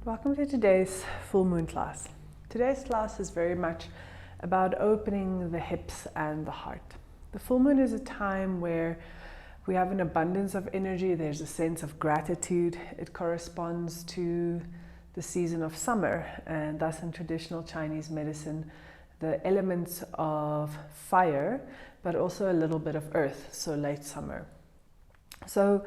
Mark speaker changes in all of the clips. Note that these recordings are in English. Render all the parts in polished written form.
Speaker 1: Welcome to today's full moon class. Today's class is very much about opening the hips and the heart. The full moon is a time where we have an abundance of energy. There's a sense of gratitude. It corresponds to the season of summer, and thus in traditional Chinese medicine, the elements of fire, but also a little bit of earth, so late summer. So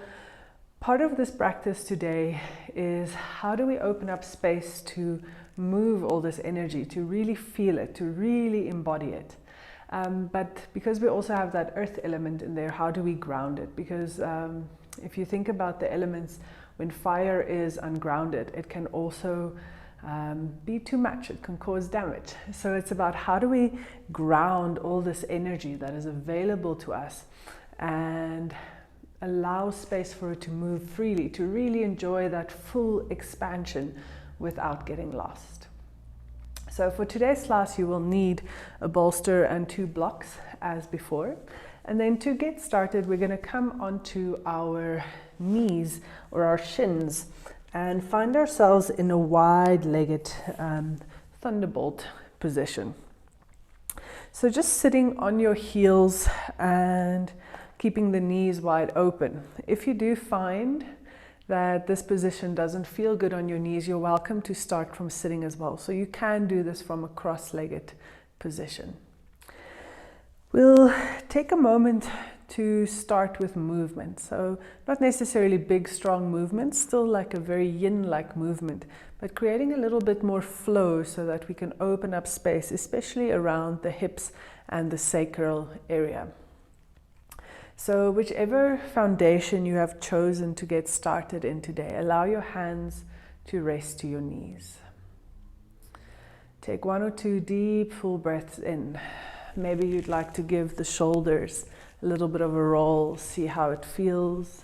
Speaker 1: part of this practice today is how do we open up space to move all this energy, to really feel it, to really embody it. But because we also have that earth element in there, how do we ground it? Because if you think about the elements, when fire is ungrounded, it can also be too much. It can cause damage. So it's about how do we ground all this energy that is available to us and allow space for it to move freely, to really enjoy that full expansion without getting lost. So for today's class, you will need a bolster and 2 blocks as before. And then to get started, we're going to come onto our knees or our shins and find ourselves in a wide-legged thunderbolt position. So just sitting on your heels and keeping the knees wide open. If you do find that this position doesn't feel good on your knees, you're welcome to start from sitting as well. So you can do this from a cross-legged position. We'll take a moment to start with movement. So not necessarily big, strong movements, still like a very yin-like movement, but creating a little bit more flow so that we can open up space, especially around the hips and the sacral area. So whichever foundation you have chosen to get started in today, allow your hands to rest to your knees. Take 1 or 2 deep, full breaths in. Maybe you'd like to give the shoulders a little bit of a roll, see how it feels.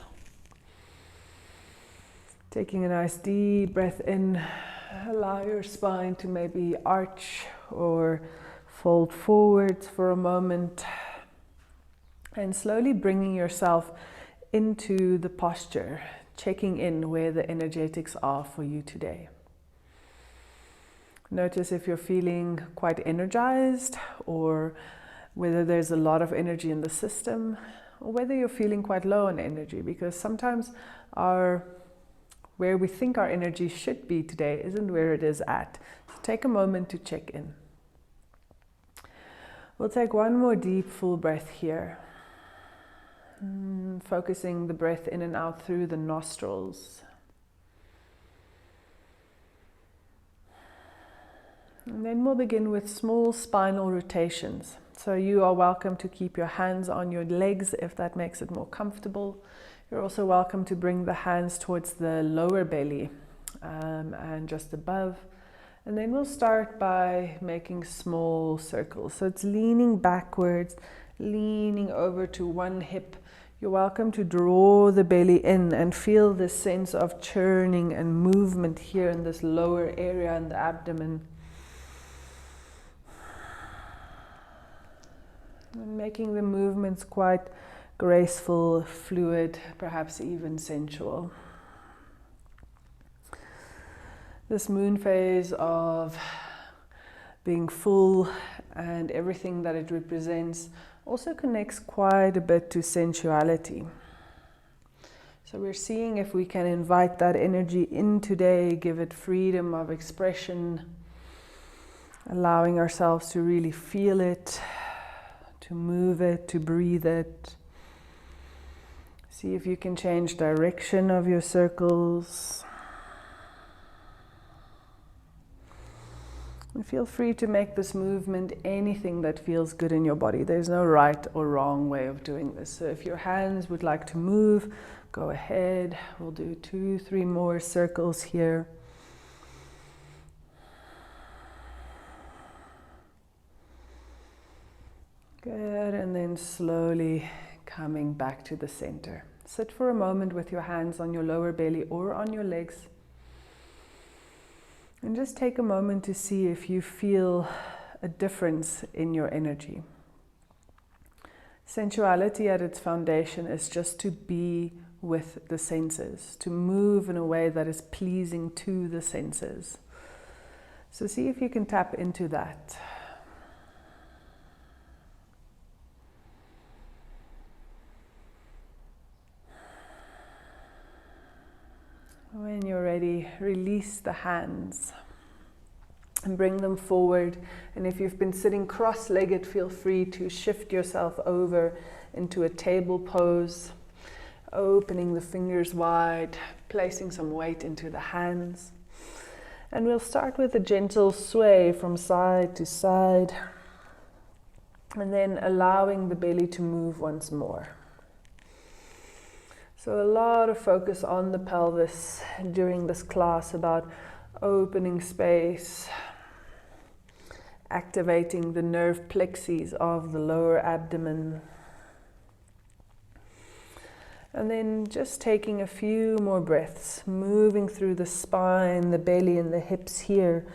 Speaker 1: Taking a nice deep breath in, allow your spine to maybe arch or fold forwards for a moment. And slowly bringing yourself into the posture, checking in where the energetics are for you today. Notice if you're feeling quite energized or whether there's a lot of energy in the system or whether you're feeling quite low on energy, because sometimes where we think our energy should be today isn't where it is at. So take a moment to check in. We'll take 1 more deep full breath here. Focusing the breath in and out through the nostrils. And then we'll begin with small spinal rotations. So you are welcome to keep your hands on your legs if that makes it more comfortable. You're also welcome to bring the hands towards the lower belly and just above. And then we'll start by making small circles. So it's leaning backwards, leaning over to one hip. You're welcome to draw the belly in and feel this sense of churning and movement here in this lower area in the abdomen. And making the movements quite graceful, fluid, perhaps even sensual. This moon phase of being full and everything that it represents also connects quite a bit to sensuality. So we're seeing if we can invite that energy in today, give it freedom of expression, allowing ourselves to really feel it, to move it, to breathe it. See if you can change direction of your circles. And feel free to make this movement anything that feels good in your body. There's no right or wrong way of doing this. So if your hands would like to move, go ahead. We'll do 2, 3 more circles here. Good, and then slowly coming back to the center. Sit for a moment with your hands on your lower belly or on your legs. And just take a moment to see if you feel a difference in your energy. Sensuality at its foundation is just to be with the senses, to move in a way that is pleasing to the senses. So see if you can tap into that. When you're ready, release the hands and bring them forward. And if you've been sitting cross-legged, feel free to shift yourself over into a table pose, opening the fingers wide, placing some weight into the hands. And we'll start with a gentle sway from side to side, and then allowing the belly to move once more. So a lot of focus on the pelvis during this class, about opening space, activating the nerve plexus of the lower abdomen. And then just taking a few more breaths, moving through the spine, the belly and the hips here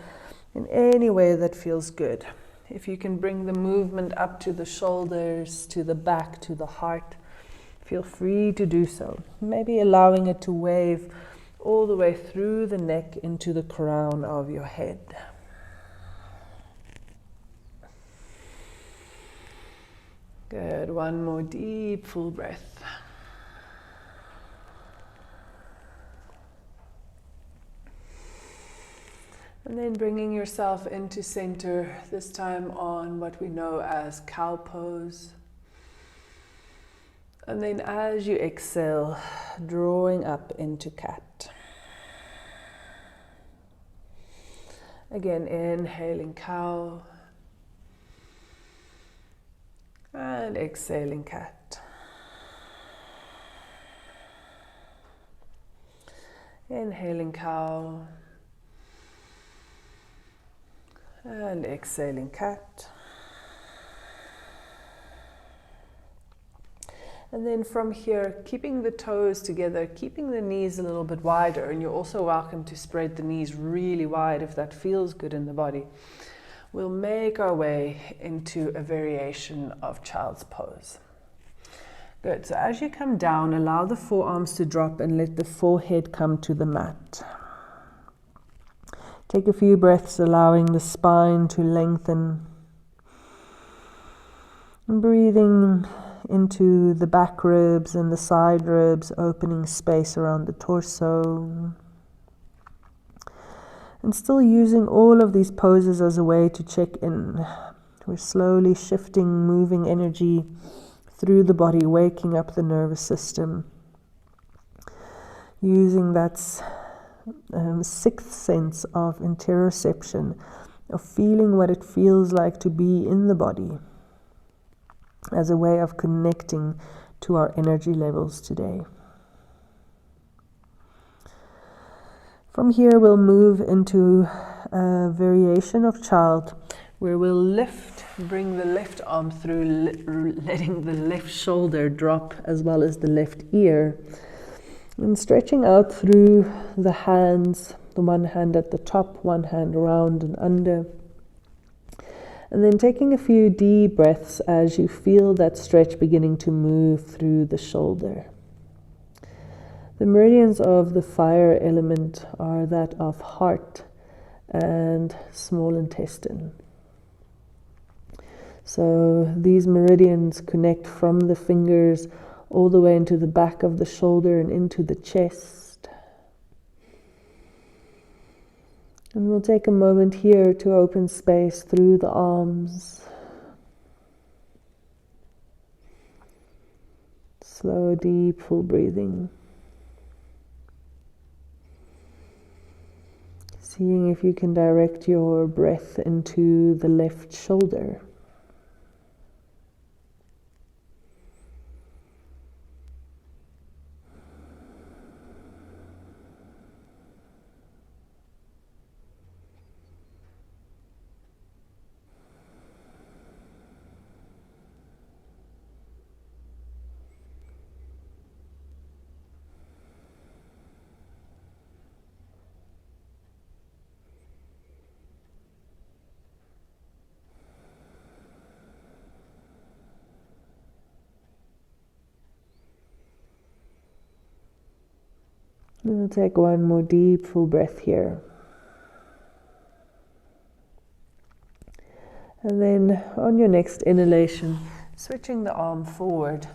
Speaker 1: in any way that feels good. If you can bring the movement up to the shoulders, to the back, to the heart, feel free to do so. Maybe allowing it to wave all the way through the neck into the crown of your head. Good. One more deep, full breath. And then bringing yourself into center, this time on what we know as cow pose. And then as you exhale, drawing up into cat. Again, inhaling cow. And exhaling cat. Inhaling cow. And exhaling cat. And then from here, keeping the toes together, keeping the knees a little bit wider, and you're also welcome to spread the knees really wide if that feels good in the body. We'll make our way into a variation of child's pose. Good, so as you come down, allow the forearms to drop and let the forehead come to the mat. Take a few breaths, allowing the spine to lengthen. And breathing into the back ribs and the side ribs, opening space around the torso. And still using all of these poses as a way to check in. We're slowly shifting, moving energy through the body, waking up the nervous system. Using that sixth sense of interoception, of feeling what it feels like to be in the body, as a way of connecting to our energy levels today. From here, we'll move into a variation of child, where we'll lift, bring the left arm through, letting the left shoulder drop, as well as the left ear. And stretching out through the hands, the one hand at the top, one hand around and under. And then taking a few deep breaths as you feel that stretch beginning to move through the shoulder. The meridians of the fire element are that of heart and small intestine. So these meridians connect from the fingers all the way into the back of the shoulder and into the chest. And we'll take a moment here to open space through the arms. Slow, deep, full breathing. Seeing if you can direct your breath into the left shoulder. We'll take one more deep, full breath here. And then on your next inhalation, switching the arm forward,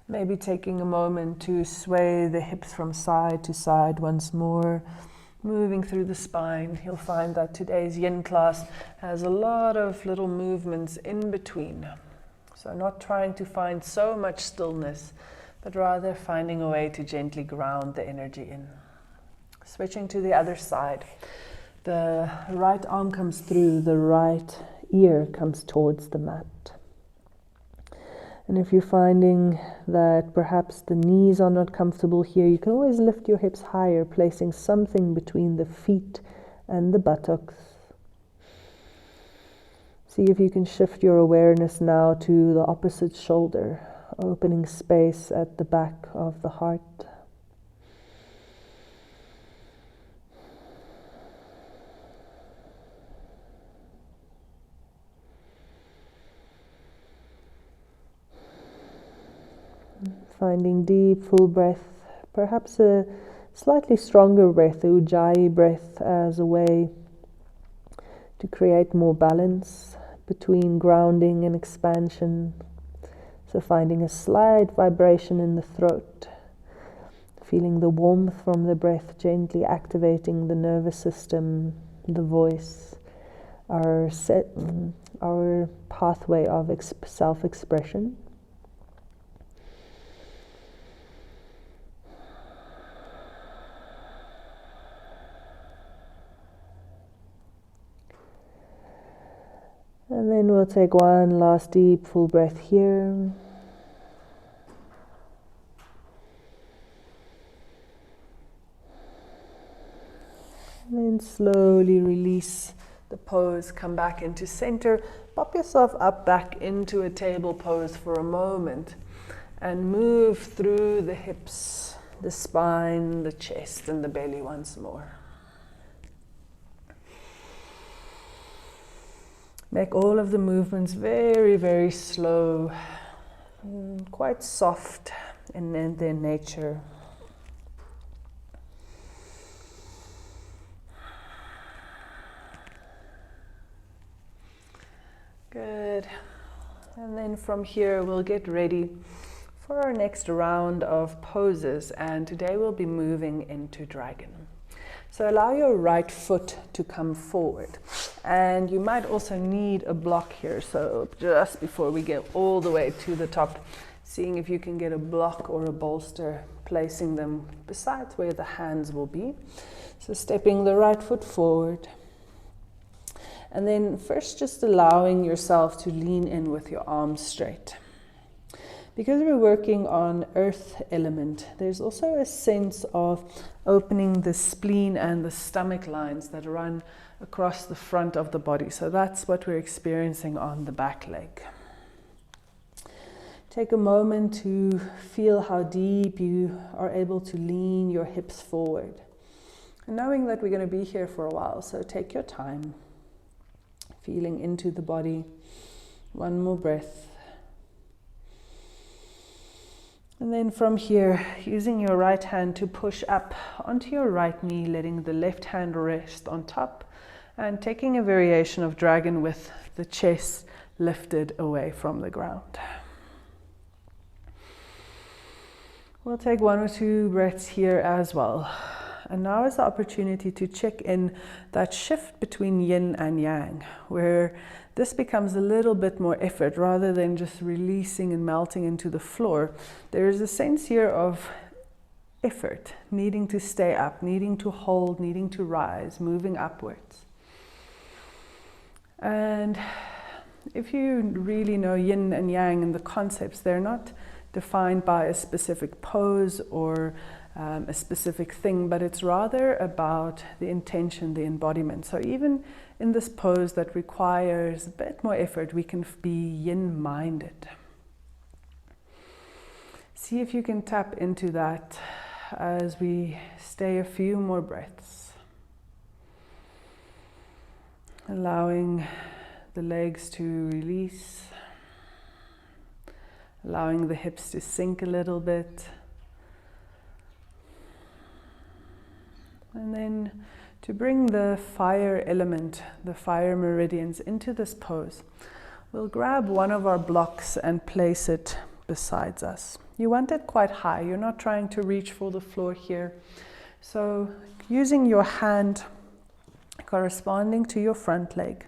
Speaker 1: maybe taking a moment to sway the hips from side to side once more, moving through the spine. You'll find that today's yin class has a lot of little movements in between. So not trying to find so much stillness, but rather finding a way to gently ground the energy in. Switching to the other side. The right arm comes through, the right ear comes towards the mat. And if you're finding that perhaps the knees are not comfortable here, you can always lift your hips higher, placing something between the feet and the buttocks. See if you can shift your awareness now to the opposite shoulder, opening space at the back of the heart. Finding deep, full breath, perhaps a slightly stronger breath, a ujjayi breath, as a way to create more balance between grounding and expansion. So finding a slight vibration in the throat, feeling the warmth from the breath gently activating the nervous system, the voice, our pathway of self-expression. And then we'll take one last deep, full breath here. And then slowly release the pose, come back into center. Pop yourself up back into a table pose for a moment. And move through the hips, the spine, the chest, and the belly once more. Make all of the movements very, very slow, quite soft in their nature. Good. And then from here, we'll get ready for our next round of poses. And today we'll be moving into dragon. So allow your right foot to come forward. And you might also need a block here. So just before we get all the way to the top, seeing if you can get a block or a bolster, placing them beside where the hands will be. So stepping the right foot forward. And then first just allowing yourself to lean in with your arms straight. Because we're working on earth element, there's also a sense of opening the spleen and the stomach lines that run across the front of the body. So that's what we're experiencing on the back leg. Take a moment to feel how deep you are able to lean your hips forward. And knowing that we're going to be here for a while, so take your time, feeling into the body. One more breath. And then from here, using your right hand to push up onto your right knee, letting the left hand rest on top, and taking a variation of dragon with the chest lifted away from the ground. We'll take one or two breaths here as well. And now is the opportunity to check in that shift between yin and yang, where this becomes a little bit more effort rather than just releasing and melting into the floor. There is a sense here of effort, needing to stay up, needing to hold, needing to rise, moving upwards. And if you really know yin and yang and the concepts, they're not defined by a specific pose or a specific thing, but it's rather about the intention, the embodiment. So even in this pose that requires a bit more effort, we can be yin-minded. See if you can tap into that as we stay a few more breaths. Allowing the legs to release, allowing the hips to sink a little bit. And then to bring the fire element, the fire meridians into this pose, we'll grab one of our blocks and place it beside us. You want it quite high. You're not trying to reach for the floor here. So using your hand corresponding to your front leg,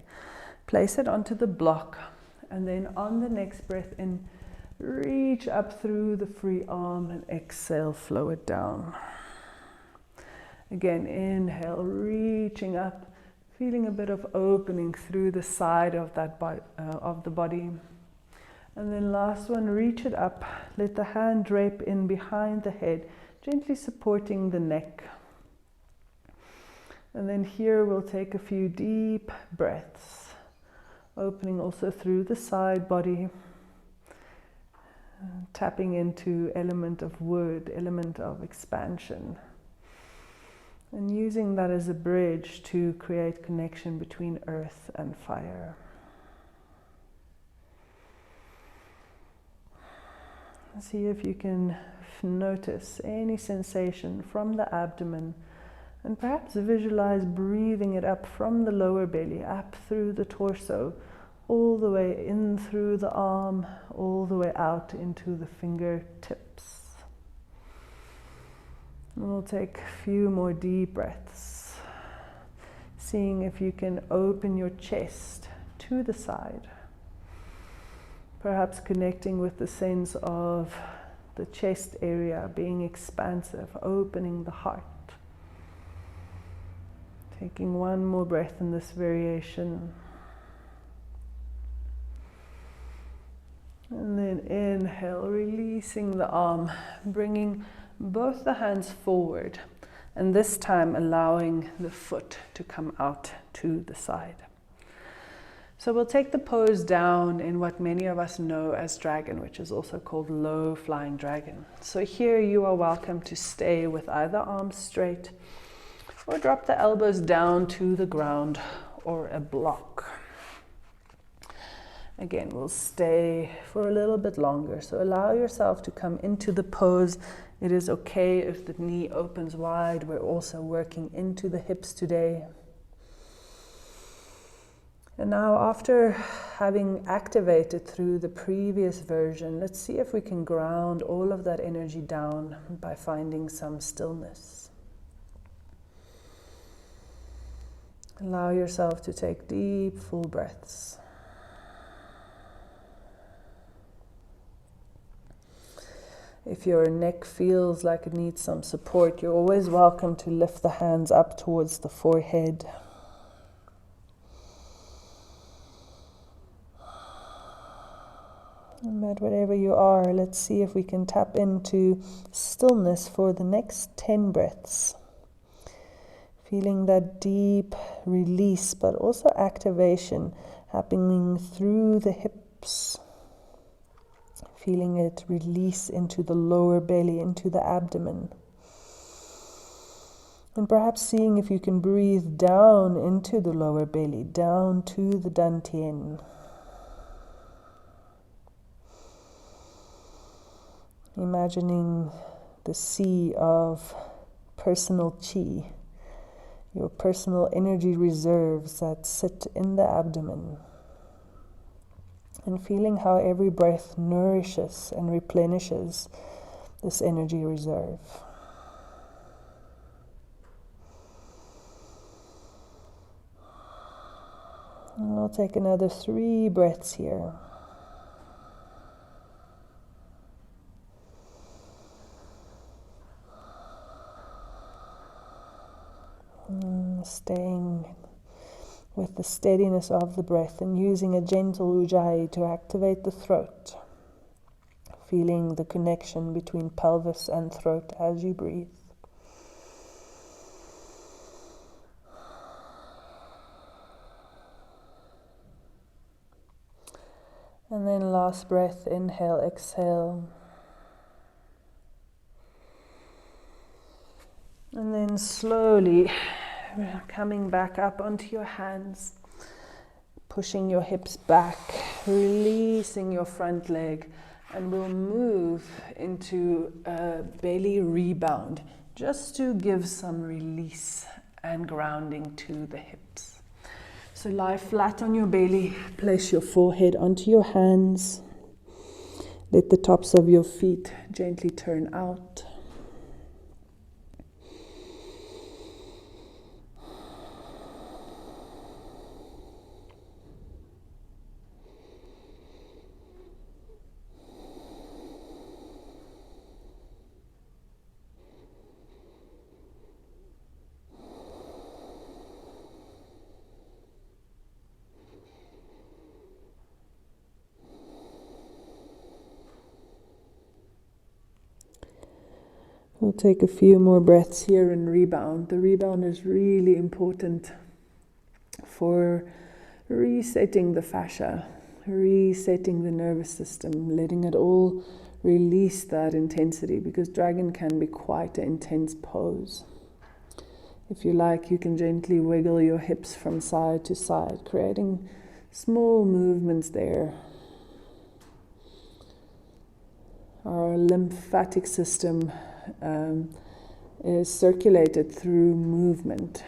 Speaker 1: place it onto the block, and then on the next breath in, reach up through the free arm and exhale, flow it down. Again, inhale, reaching up, feeling a bit of opening through the side of that of the body. And then last one, reach it up, let the hand drape in behind the head, gently supporting the neck. And then here we'll take a few deep breaths, opening also through the side body, tapping into element of wood, element of expansion. And using that as a bridge to create connection between earth and fire. See if you can notice any sensation from the abdomen, and perhaps visualize breathing it up from the lower belly, up through the torso, all the way in through the arm, all the way out into the fingertips. And we'll take a few more deep breaths, seeing if you can open your chest to the side, perhaps connecting with the sense of the chest area being expansive, opening the heart. Taking one more breath in this variation. And then inhale, releasing the arm, bringing both the hands forward, and this time allowing the foot to come out to the side. So we'll take the pose down in what many of us know as dragon, which is also called low flying dragon. So here you are welcome to stay with either arm straight, or drop the elbows down to the ground or a block. Again, we'll stay for a little bit longer. So allow yourself to come into the pose. It is okay if the knee opens wide. We're also working into the hips today. And now, after having activated through the previous version, let's see if we can ground all of that energy down by finding some stillness. Allow yourself to take deep, full breaths. If your neck feels like it needs some support, you're always welcome to lift the hands up towards the forehead. But wherever you are, let's see if we can tap into stillness for the next 10 breaths. Feeling that deep release, but also activation happening through the hips. Feeling it release into the lower belly, into the abdomen. And perhaps seeing if you can breathe down into the lower belly, down to the dantian. Imagining the sea of personal chi, your personal energy reserves that sit in the abdomen. And feeling how every breath nourishes and replenishes this energy reserve. And we'll take another 3 breaths here. Staying with the steadiness of the breath and using a gentle ujjayi to activate the throat. Feeling the connection between pelvis and throat as you breathe. And then last breath, inhale, exhale. And then slowly coming back up onto your hands, pushing your hips back, releasing your front leg, and we'll move into a belly rebound, just to give some release and grounding to the hips. So lie flat on your belly, place your forehead onto your hands. Let the tops of your feet gently turn out. We'll take a few more breaths here and rebound. The rebound is really important for resetting the fascia, resetting the nervous system, letting it all release that intensity, because dragon can be quite an intense pose. If you like, you can gently wiggle your hips from side to side, creating small movements there. Our lymphatic system is circulated through movement,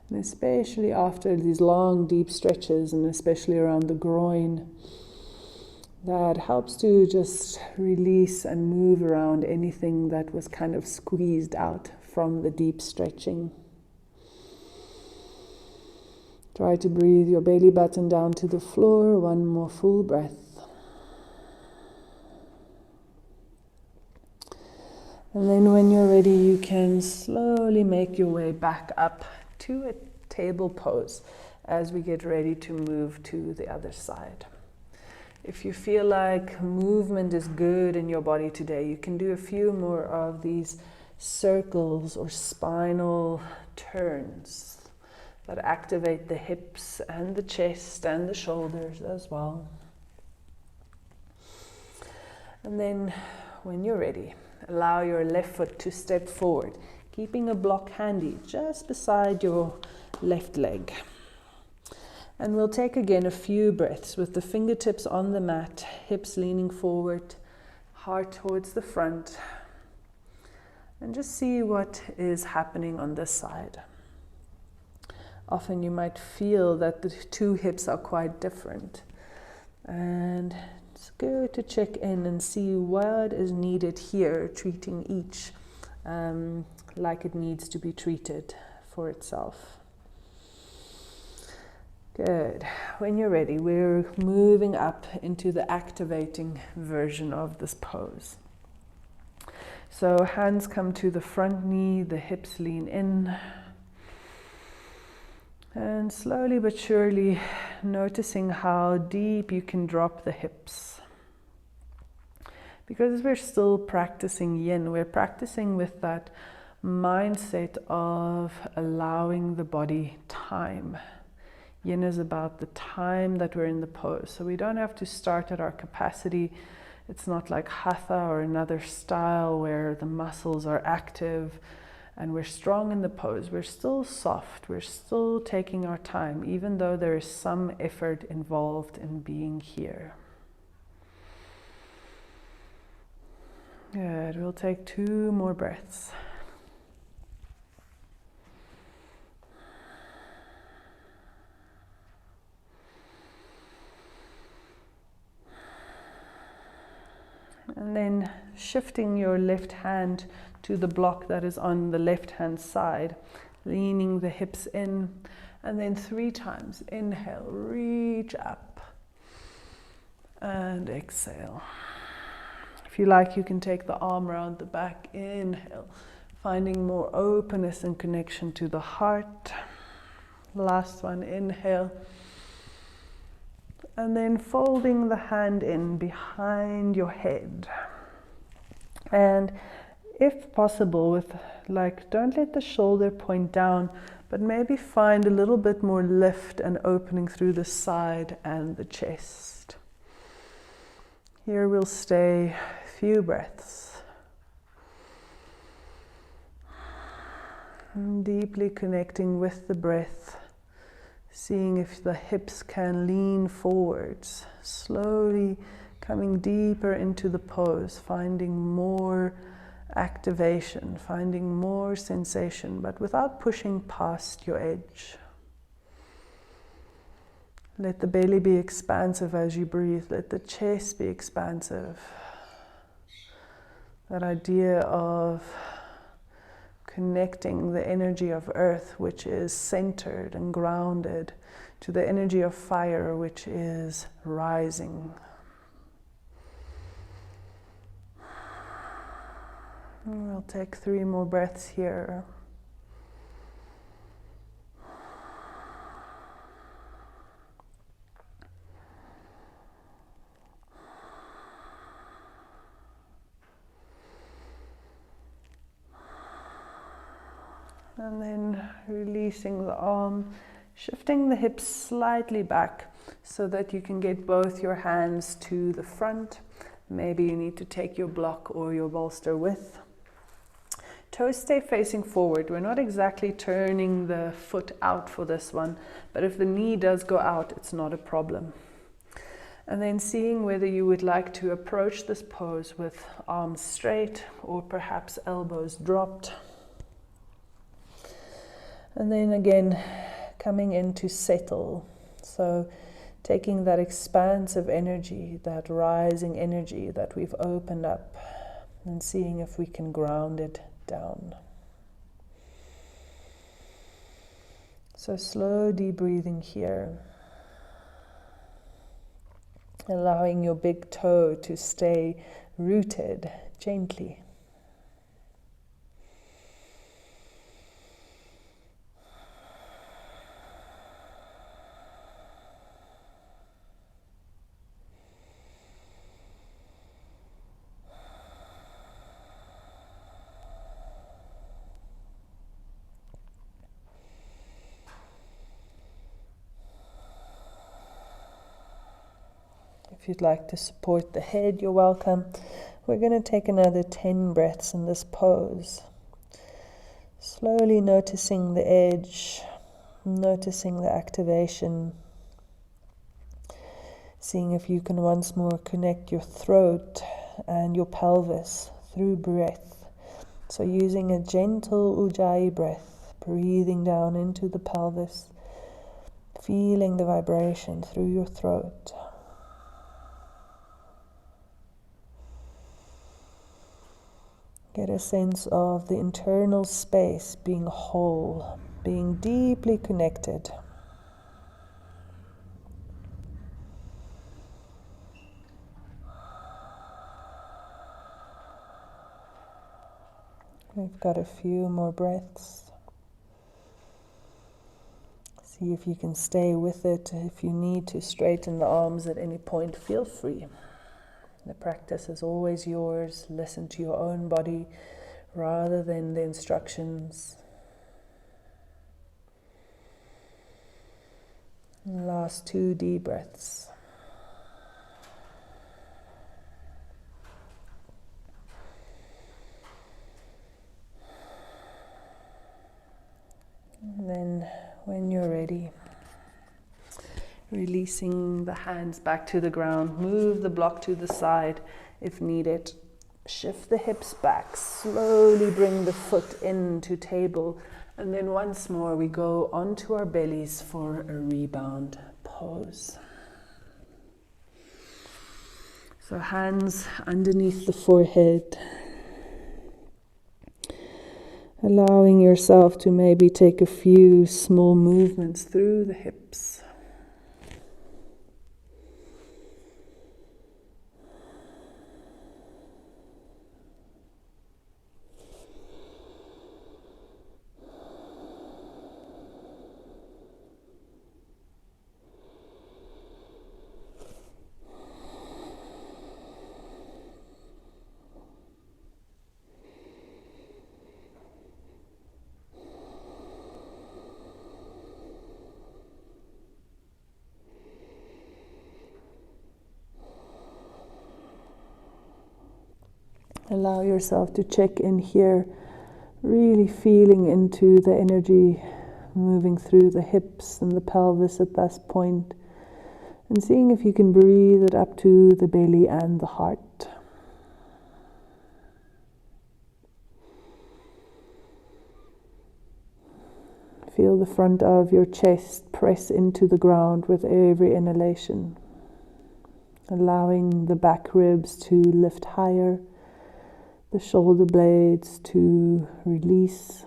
Speaker 1: and especially after these long deep stretches, and especially around the groin, that helps to just release and move around anything that was kind of squeezed out from the deep stretching. Try to breathe your belly button down to the floor. One more full breath. And then when you're ready, you can slowly make your way back up to a table pose as we get ready to move to the other side. If you feel like movement is good in your body today, you can do a few more of these circles or spinal turns that activate the hips and the chest and the shoulders as well. And then when you're ready, allow your left foot to step forward, keeping a block handy just beside your left leg. And we'll take again a few breaths with the fingertips on the mat, hips leaning forward, heart towards the front. And just see what is happening on this side. Often you might feel that the two hips are quite different. And it's good to check in and see what is needed here, treating each like it needs to be treated for itself. Good. When you're ready, we're moving up into the activating version of this pose. So hands come to the front knee, the hips lean in. And slowly but surely noticing how deep you can drop the hips. Because we're still practicing yin, we're practicing with that mindset of allowing the body time. Yin is about the time that we're in the pose. So we don't have to start at our capacity. It's not like hatha or another style where the muscles are active and we're strong in the pose. We're still soft. We're still taking our time, even though there is some effort involved in being here. Good. We'll take 2 more breaths. And then shifting your left hand to the block that is on the left-hand side, leaning the hips in, and then 3 times. Inhale, reach up, and exhale. If you like, you can take the arm around the back. Inhale, finding more openness and connection to the heart. Last one, inhale. And then folding the hand in behind your head. And if possible, don't let the shoulder point down, but maybe find a little bit more lift and opening through the side and the chest. Here we'll stay a few breaths. And deeply connecting with the breath. Seeing if the hips can lean forwards, slowly coming deeper into the pose, finding more activation, finding more sensation, but without pushing past your edge. Let the belly be expansive as you breathe. Let the chest be expansive. That idea of connecting the energy of earth, which is centered and grounded, to the energy of fire, which is rising. And we'll take 3 more breaths here. And then releasing the arm, shifting the hips slightly back so that you can get both your hands to the front. Maybe you need to take your block or your bolster with. Toes stay facing forward. We're not exactly turning the foot out for this one, but if the knee does go out, it's not a problem. And then seeing whether you would like to approach this pose with arms straight or perhaps elbows dropped. And then again, coming into settle. So taking that expansive energy, that rising energy that we've opened up, and seeing if we can ground it down. So slow, deep breathing here. Allowing your big toe to stay rooted gently. If you'd like to support the head, you're welcome. We're going to take another 10 breaths in this pose. Slowly noticing the edge, noticing the activation. Seeing if you can once more connect your throat and your pelvis through breath. So using a gentle Ujjayi breath, breathing down into the pelvis, feeling the vibration through your throat. Get a sense of the internal space being whole, being deeply connected. We've got a few more breaths. See if you can stay with it. If you need to straighten the arms at any point, feel free. The practice is always yours. Listen to your own body rather than the instructions. And last 2 deep breaths. And then when you're ready, releasing the hands back to the ground, move the block to the side if needed. Shift the hips back, slowly bring the foot into table, and then once more we go onto our bellies for a rebound pose. So hands underneath the forehead, allowing yourself to maybe take a few small movements through the hips. Allow yourself to check in here, really feeling into the energy moving through the hips and the pelvis at this point, and seeing if you can breathe it up to the belly and the heart. Feel the front of your chest press into the ground with every inhalation, allowing the back ribs to lift higher, the shoulder blades to release.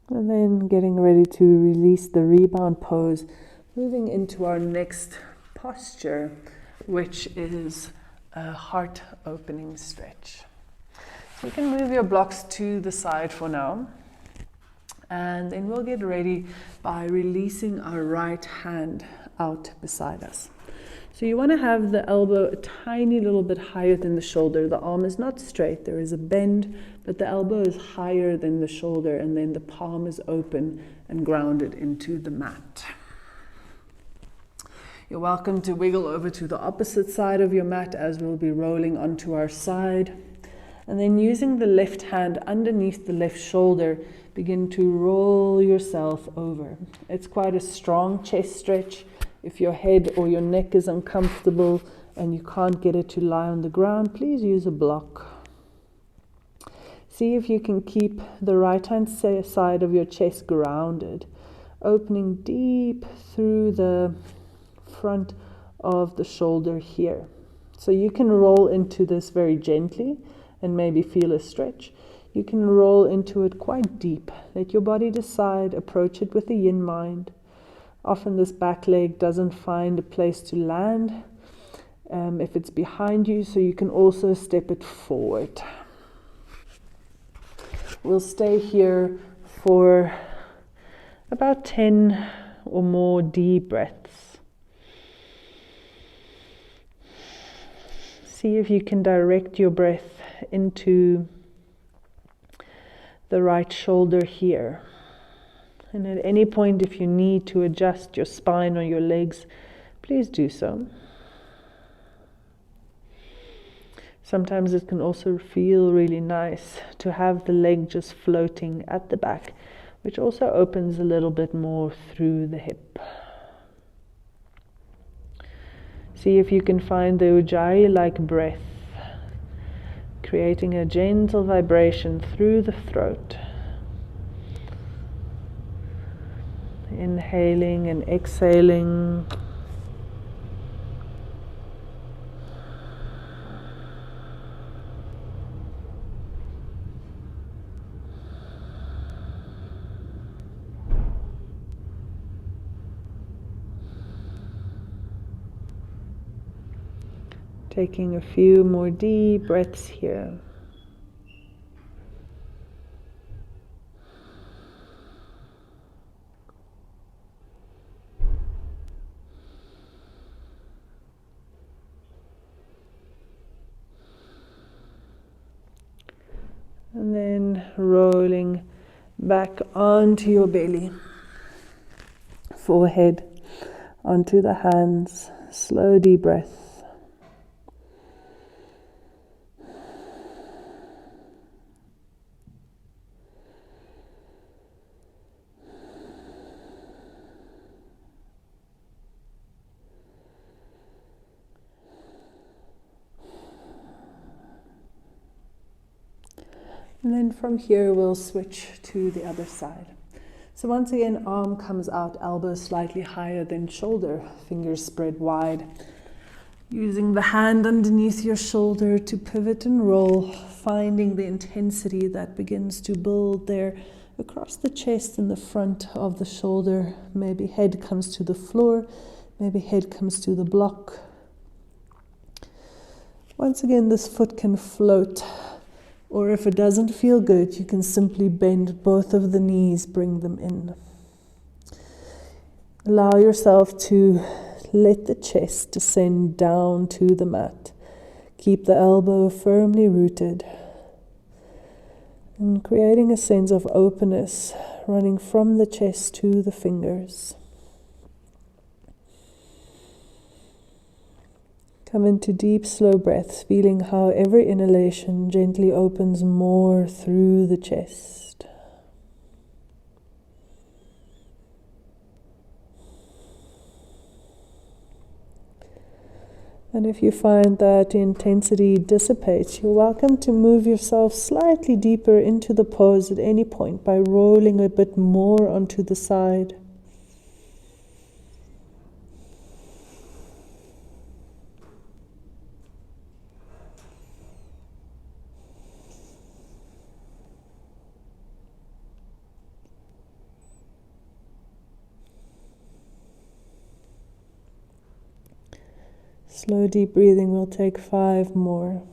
Speaker 1: And then getting ready to release the rebound pose, moving into our next posture, which is a heart opening stretch. So you can move your blocks to the side for now. And then we'll get ready by releasing our right hand out beside us. So you want to have the elbow a tiny little bit higher than the shoulder. The arm is not straight, there is a bend, but the elbow is higher than the shoulder, and then the palm is open and grounded into the mat. You're welcome to wiggle over to the opposite side of your mat as we'll be rolling onto our side. And then using the left hand underneath the left shoulder, begin to roll yourself over. It's quite a strong chest stretch. If your head or your neck is uncomfortable and you can't get it to lie on the ground, please use a block. See if you can keep the right hand side of your chest grounded, opening deep through the front of the shoulder here. So you can roll into this very gently and maybe feel a stretch. You can roll into it quite deep. Let your body decide, approach it with a yin mind. Often this back leg doesn't find a place to land if it's behind you, so you can also step it forward. We'll stay here for about 10 or more deep breaths. See if you can direct your breath into the right shoulder here. And at any point, if you need to adjust your spine or your legs, please do so. Sometimes it can also feel really nice to have the leg just floating at the back, which also opens a little bit more through the hip. See if you can find the Ujjayi-like breath, creating a gentle vibration through the throat. Inhaling and exhaling. Taking a few more deep breaths here. And then rolling back onto your belly, forehead onto the hands, slow deep breath. And then from here we'll switch to the other side. So once again, arm comes out, elbow slightly higher than shoulder, fingers spread wide. Using the hand underneath your shoulder to pivot and roll, finding the intensity that begins to build there across the chest and the front of the shoulder. Maybe head comes to the floor, maybe head comes to the block. Once again, this foot can float. Or if it doesn't feel good, you can simply bend both of the knees, bring them in. Allow yourself to let the chest descend down to the mat. Keep the elbow firmly rooted. And creating a sense of openness running from the chest to the fingers. Come into deep, slow breaths, feeling how every inhalation gently opens more through the chest. And if you find that the intensity dissipates, you're welcome to move yourself slightly deeper into the pose at any point by rolling a bit more onto the side. Slow, deep breathing will take 5 more.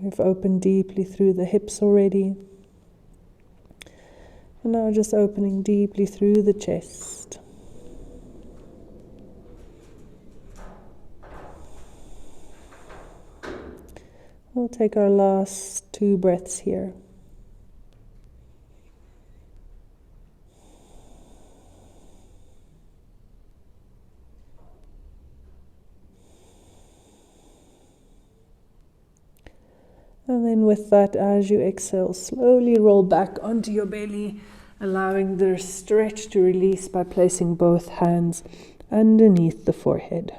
Speaker 1: We've opened deeply through the hips already. And now just opening deeply through the chest. We'll take our last 2 breaths here. And then with that, as you exhale, slowly roll back onto your belly, allowing the stretch to release by placing both hands underneath the forehead.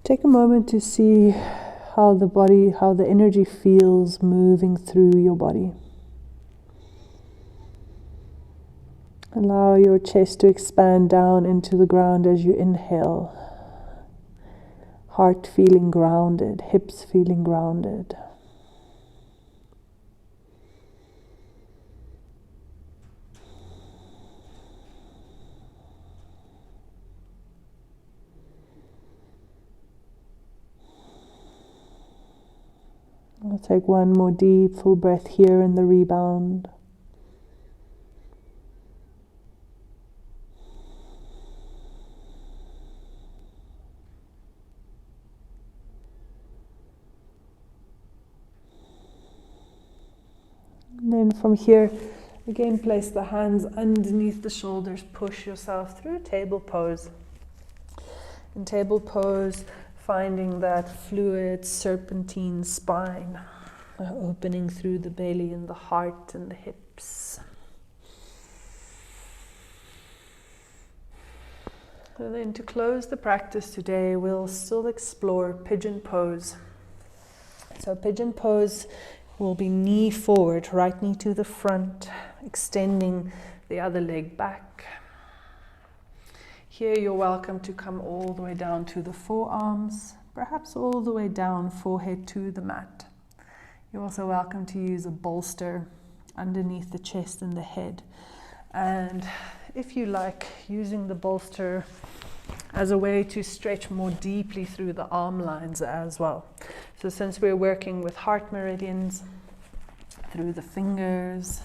Speaker 1: Take a moment to see how the energy feels moving through your body. Allow your chest to expand down into the ground as you inhale. Heart feeling grounded, hips feeling grounded. I'll take one more deep, full breath here in the rebound. And then from here, again place the hands underneath the shoulders. Push yourself through table pose. In table pose, finding that fluid serpentine spine, opening through the belly and the heart and the hips. And then to close the practice today, we'll still explore pigeon pose. So pigeon pose will be knee forward, right knee to the front, extending the other leg back. Here you're welcome to come all the way down to the forearms, perhaps all the way down, forehead to the mat. You're also welcome to use a bolster underneath the chest and the head. And if you like, using the bolster as a way to stretch more deeply through the arm lines as well. So since we're working with heart meridians, through the fingers,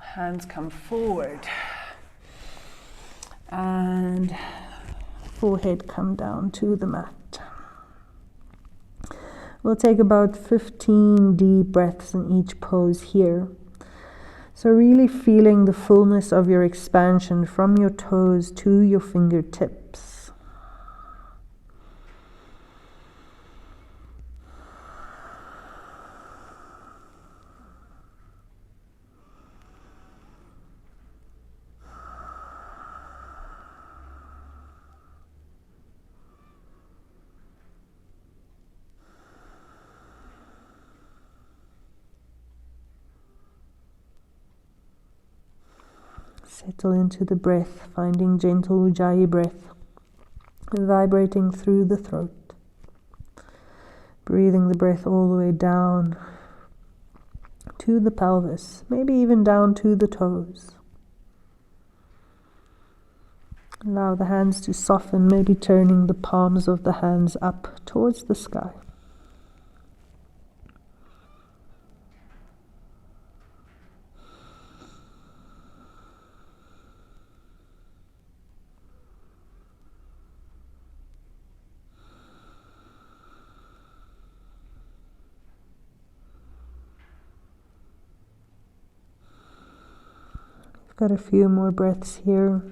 Speaker 1: hands come forward, and forehead come down to the mat. We'll take about 15 deep breaths in each pose here. So really feeling the fullness of your expansion from your toes to your fingertips. Settle into the breath, finding gentle Ujjayi breath, vibrating through the throat. Breathing the breath all the way down to the pelvis, maybe even down to the toes. Allow the hands to soften, maybe turning the palms of the hands up towards the sky. Got a few more breaths here.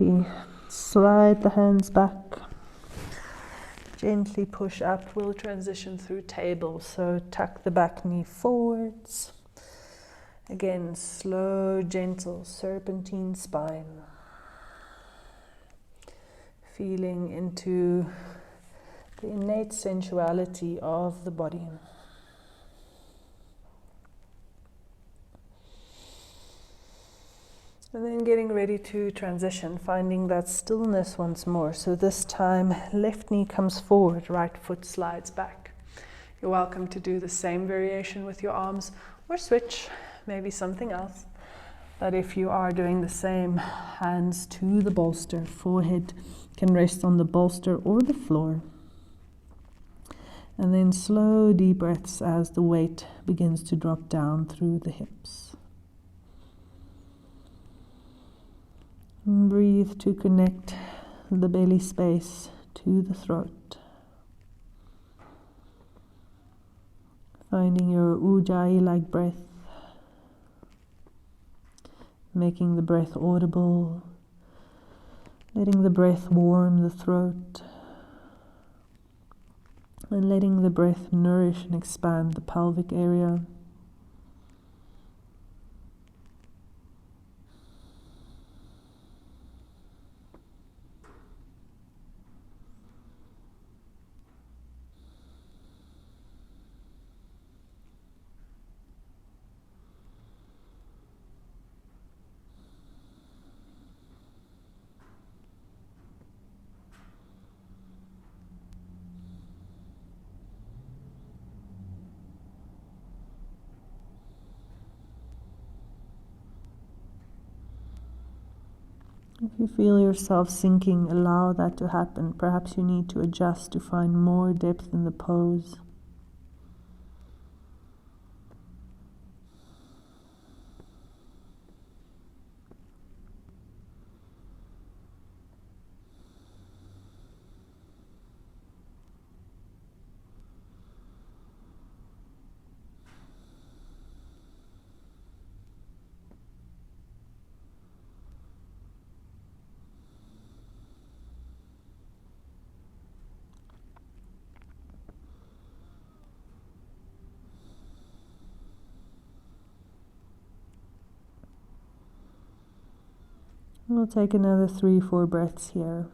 Speaker 1: ready, slide the hands back. Gently push up. We'll transition through table. So tuck the back knee forwards. Again, slow, gentle, serpentine spine. Feeling into the innate sensuality of the body. And then getting ready to transition, finding that stillness once more. So this time, left knee comes forward, right foot slides back. You're welcome to do the same variation with your arms or switch, maybe something else. But if you are doing the same, hands to the bolster, forehead can rest on the bolster or the floor. And then slow, deep breaths as the weight begins to drop down through the hips. And breathe to connect the belly space to the throat. Finding your ujjayi-like breath. Making the breath audible. Letting the breath warm the throat. And letting the breath nourish and expand the pelvic area. If you feel yourself sinking, allow that to happen. Perhaps you need to adjust to find more depth in the pose. We'll take another 3-4 breaths here.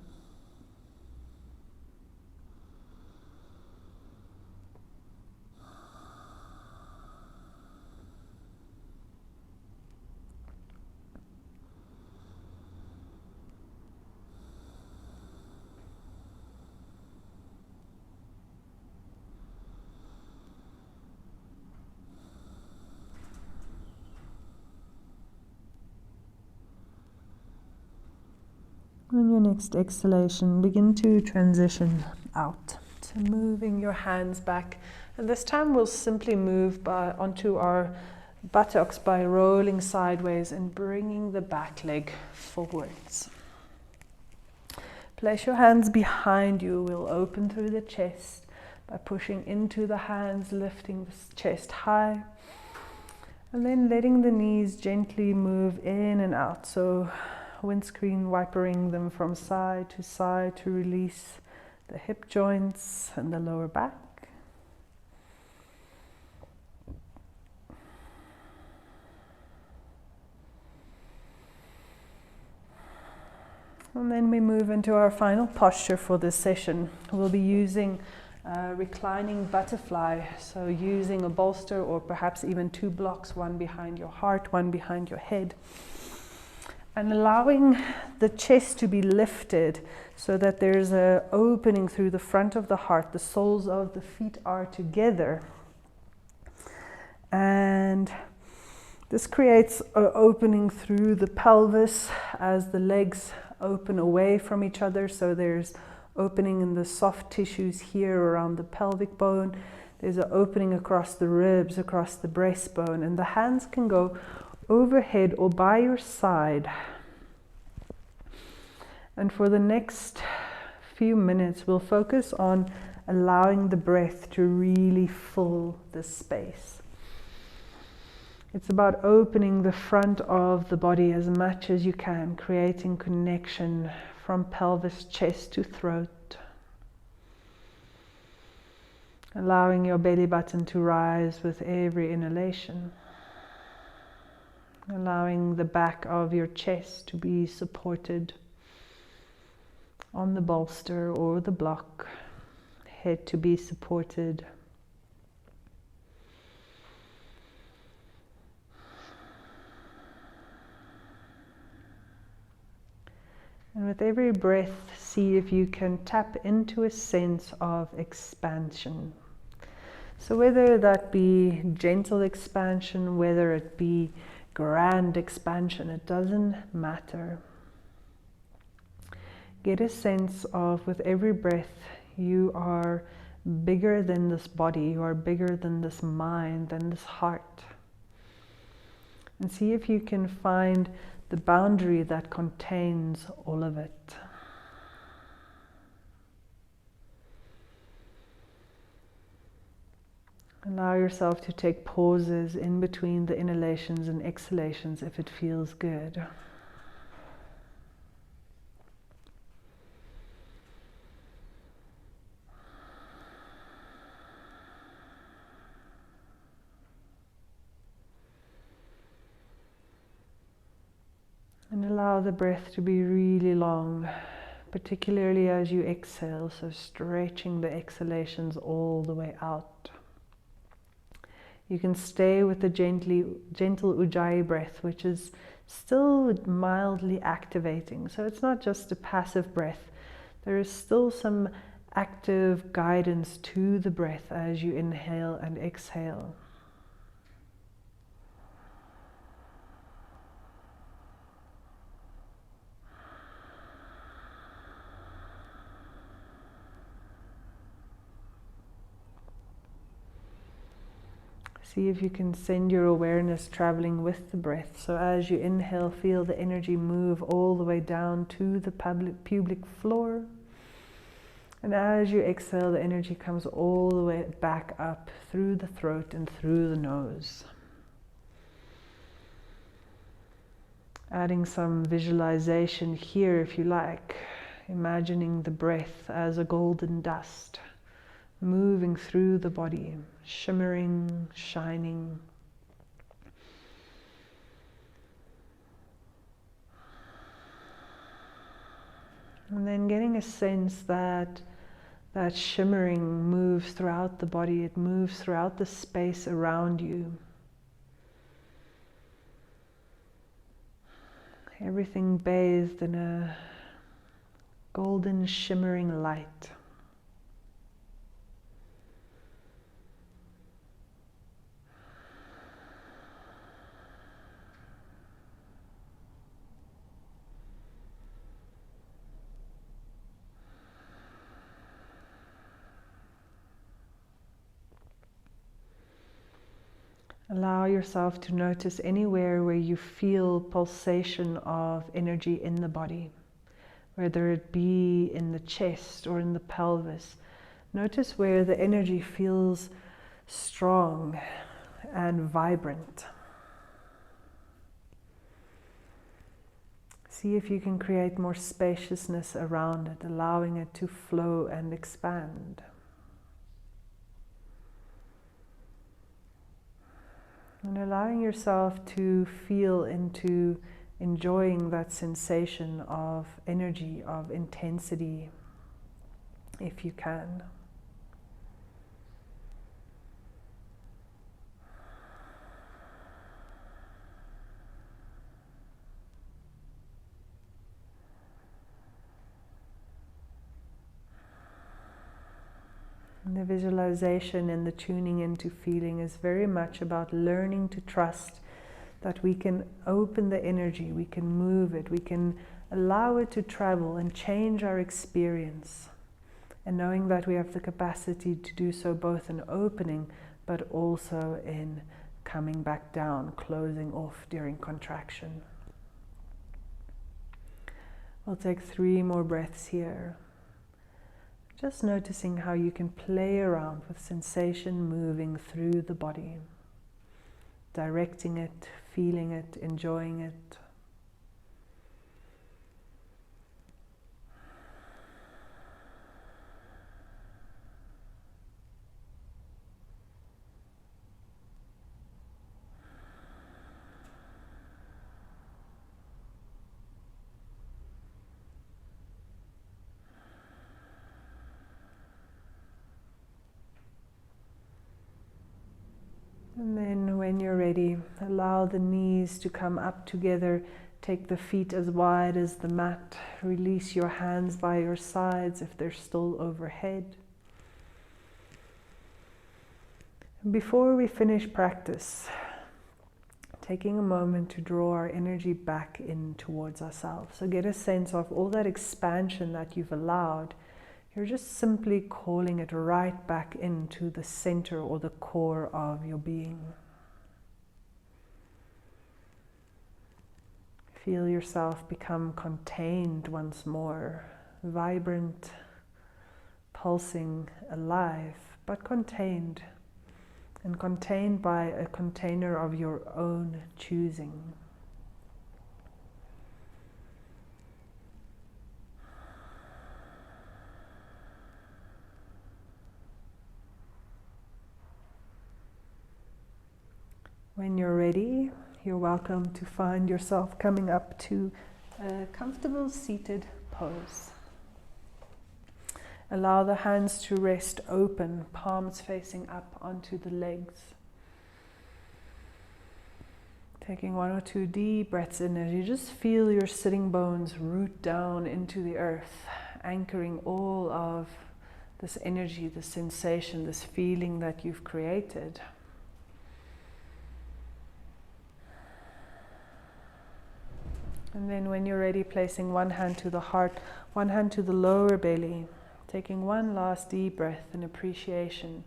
Speaker 1: On your next exhalation, begin to transition out. So moving your hands back. And this time we'll simply move onto our buttocks by rolling sideways and bringing the back leg forwards. Place your hands behind you. We'll open through the chest by pushing into the hands, lifting the chest high. And then letting the knees gently move in and out. So windscreen wipering them from side to release the hip joints and the lower back. And then we move into our final posture for this session. We'll be using reclining butterfly, so using a bolster or perhaps even 2 blocks, one behind your heart, one behind your head. And allowing the chest to be lifted so that there's an opening through the front of the heart. The soles of the feet are together. And this creates an opening through the pelvis as the legs open away from each other. So there's opening in the soft tissues here around the pelvic bone. There's an opening across the ribs, across the breastbone. And the hands can go overhead or by your side. And for the next few minutes, we'll focus on allowing the breath to really fill the space. It's about opening the front of the body as much as you can, creating connection from pelvis, chest to throat. Allowing your belly button to rise with every inhalation. Allowing the back of your chest to be supported on the bolster or the block. Head to be supported. And with every breath, see if you can tap into a sense of expansion. So whether that be gentle expansion, whether it be grand expansion, it doesn't matter. Get a sense of, with every breath, you are bigger than this body, you are bigger than this mind, than this heart. And see if you can find the boundary that contains all of it. Allow yourself to take pauses in between the inhalations and exhalations if it feels good. And allow the breath to be really long, particularly as you exhale, so stretching the exhalations all the way out. You can stay with the gentle Ujjayi breath, which is still mildly activating. So it's not just a passive breath. There is still some active guidance to the breath as you inhale and exhale. See if you can send your awareness traveling with the breath. So as you inhale, feel the energy move all the way down to the pubic floor. And as you exhale, the energy comes all the way back up through the throat and through the nose. Adding some visualization here if you like. Imagining the breath as a golden dust moving through the body, shimmering, shining. And then getting a sense that that shimmering moves throughout the body, it moves throughout the space around you. Everything bathed in a golden shimmering light. Allow yourself to notice anywhere where you feel pulsation of energy in the body, whether it be in the chest or in the pelvis. Notice where the energy feels strong and vibrant. See if you can create more spaciousness around it, allowing it to flow and expand. And allowing yourself to feel into enjoying that sensation of energy, of intensity, if you can. And the visualization and the tuning into feeling is very much about learning to trust that we can open the energy, we can move it, we can allow it to travel and change our experience. And knowing that we have the capacity to do so both in opening, but also in coming back down, closing off during contraction. We'll take 3 more breaths here. Just noticing how you can play around with sensation moving through the body. directing it, feeling it, enjoying it. And then when you're ready, allow the knees to come up together. Take the feet as wide as the mat. Release your hands by your sides if they're still overhead. And before we finish practice, taking a moment to draw our energy back in towards ourselves. So get a sense of all that expansion that you've allowed. You're just simply calling it right back into the center or the core of your being. Feel yourself become contained once more, vibrant, pulsing, alive, but contained, and contained by a container of your own choosing. When you're ready, you're welcome to find yourself coming up to a comfortable seated pose. Allow the hands to rest open, palms facing up onto the legs. Taking 1 or 2 deep breaths in as you just feel your sitting bones root down into the earth, anchoring all of this energy, this sensation, this feeling that you've created. And then when you're ready, placing one hand to the heart, one hand to the lower belly, taking one last deep breath in appreciation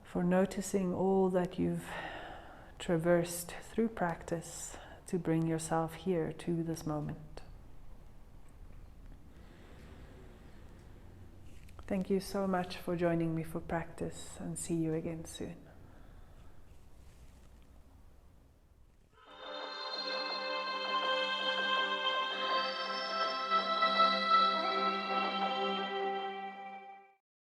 Speaker 1: for noticing all that you've traversed through practice to bring yourself here to this moment. Thank you so much for joining me for practice, and see you again soon.